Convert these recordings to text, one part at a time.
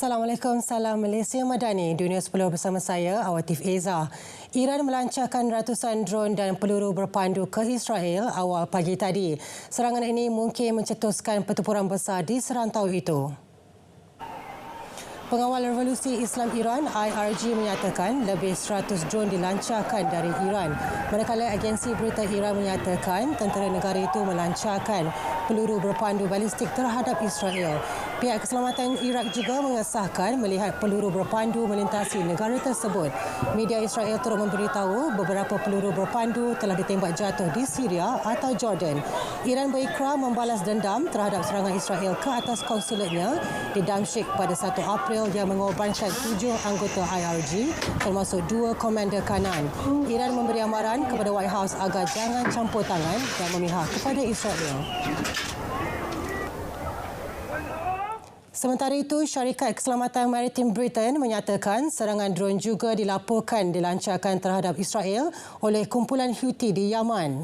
Assalamualaikum, salam Malaysia Madani. Dunia 10 bersama saya, Awatif Eza. Iran melancarkan ratusan dron dan peluru berpandu ke Israel awal pagi tadi. Serangan ini mungkin mencetuskan pertempuran besar di serantau itu. Pengawal Revolusi Islam Iran IRG menyatakan lebih 100 dron dilancarkan dari Iran. Manakala agensi berita Iran menyatakan tentera negara itu melancarkan peluru berpandu balistik terhadap Israel. Pihak keselamatan Iraq juga mengesahkan melihat peluru berpandu melintasi negara tersebut. Media Israel turut memberitahu beberapa peluru berpandu telah ditembak jatuh di Syria atau Jordan. Iran berikrar membalas dendam terhadap serangan Israel ke atas konsulatnya di Damsyik pada 1 April yang mengorbankan 7 anggota IRG termasuk 2 komander kanan. Iran memberi amaran kepada White House agar jangan campur tangan dan memihak kepada Israel. Sementara itu, Syarikat Keselamatan Maritim Britain menyatakan serangan dron juga dilaporkan dilancarkan terhadap Israel oleh kumpulan Houthi di Yaman.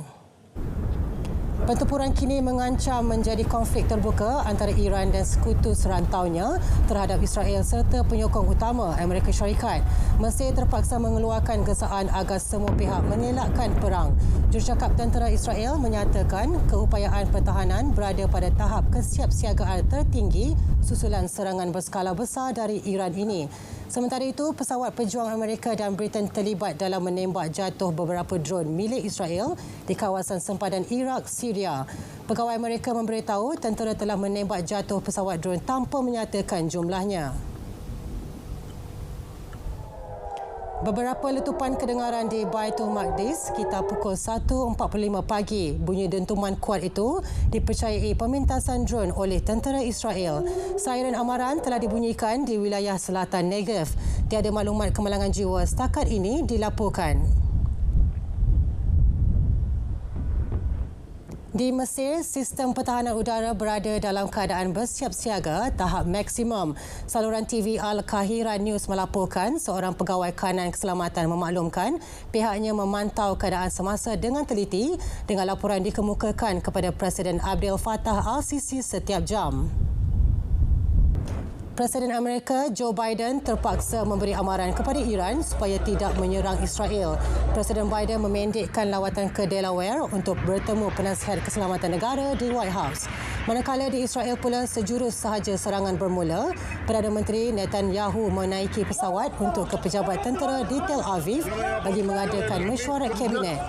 Pertempuran kini mengancam menjadi konflik terbuka antara Iran dan sekutu serantaunya terhadap Israel serta penyokong utama Amerika Syarikat. Mesir terpaksa mengeluarkan gesaan agar semua pihak mengelakkan perang. Jurucakap tentera Israel menyatakan keupayaan pertahanan berada pada tahap kesiapsiagaan tertinggi susulan serangan berskala besar dari Iran ini. Sementara itu, pesawat pejuang Amerika dan Britain terlibat dalam menembak jatuh beberapa dron milik Israel di kawasan sempadan Iraq, Syria. Pegawai Amerika memberitahu tentera telah menembak jatuh pesawat dron tanpa menyatakan jumlahnya. Beberapa letupan kedengaran di Baitul Maqdis sekitar pukul 1.45 pagi. Bunyi dentuman kuat itu dipercayai pemintasan dron oleh tentera Israel. Siren amaran telah dibunyikan di wilayah selatan Negev. Tiada maklumat kemalangan jiwa setakat ini dilaporkan. Di Mesir, sistem pertahanan udara berada dalam keadaan bersiap siaga tahap maksimum. Saluran TV Al-Kahira News melaporkan seorang pegawai kanan keselamatan memaklumkan pihaknya memantau keadaan semasa dengan teliti dengan laporan dikemukakan kepada Presiden Abdel Fattah al-Sisi setiap jam. Presiden Amerika Joe Biden terpaksa memberi amaran kepada Iran supaya tidak menyerang Israel. Presiden Biden memendekkan lawatan ke Delaware untuk bertemu penasihat keselamatan negara di White House. Manakala di Israel pula sejurus sahaja serangan bermula, Perdana Menteri Netanyahu menaiki pesawat untuk ke pejabat tentera di Tel Aviv bagi mengadakan mesyuarat kabinet.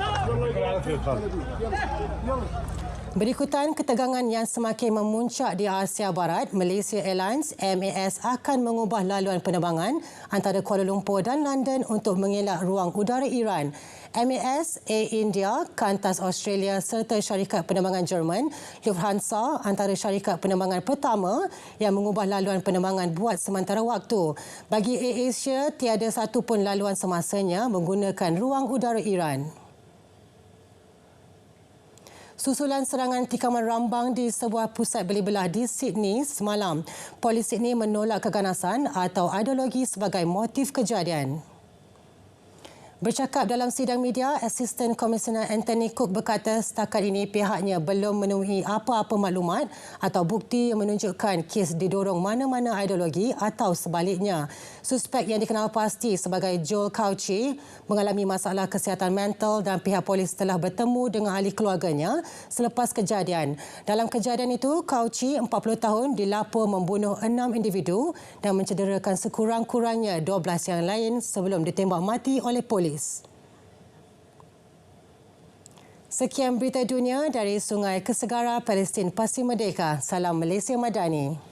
Berikutan ketegangan yang semakin memuncak di Asia Barat, Malaysia Airlines MAS akan mengubah laluan penerbangan antara Kuala Lumpur dan London untuk mengelak ruang udara Iran. MAS, Air India, Qantas Australia serta syarikat penerbangan Jerman Lufthansa antara syarikat penerbangan pertama yang mengubah laluan penerbangan buat sementara waktu. Bagi Air Asia, tiada satu pun laluan semasanya menggunakan ruang udara Iran. Susulan serangan tikaman rambang di sebuah pusat beli belah di Sydney semalam, polis Sydney menolak keganasan atau ideologi sebagai motif kejadian. Bercakap dalam sidang media, Asisten Komisioner Anthony Cook berkata setakat ini pihaknya belum menemui apa-apa maklumat atau bukti yang menunjukkan kes didorong mana-mana ideologi atau sebaliknya. Suspek yang dikenal pasti sebagai Joel Cauchi mengalami masalah kesihatan mental dan pihak polis telah bertemu dengan ahli keluarganya selepas kejadian. Dalam kejadian itu, Cauchi, 40 tahun, dilapor membunuh 6 individu dan mencederakan sekurang-kurangnya 12 yang lain sebelum ditembak mati oleh polis. Sekian berita dunia dari Sungai Kesegara, Palestin Pasti Merdeka. Salam Malaysia Madani.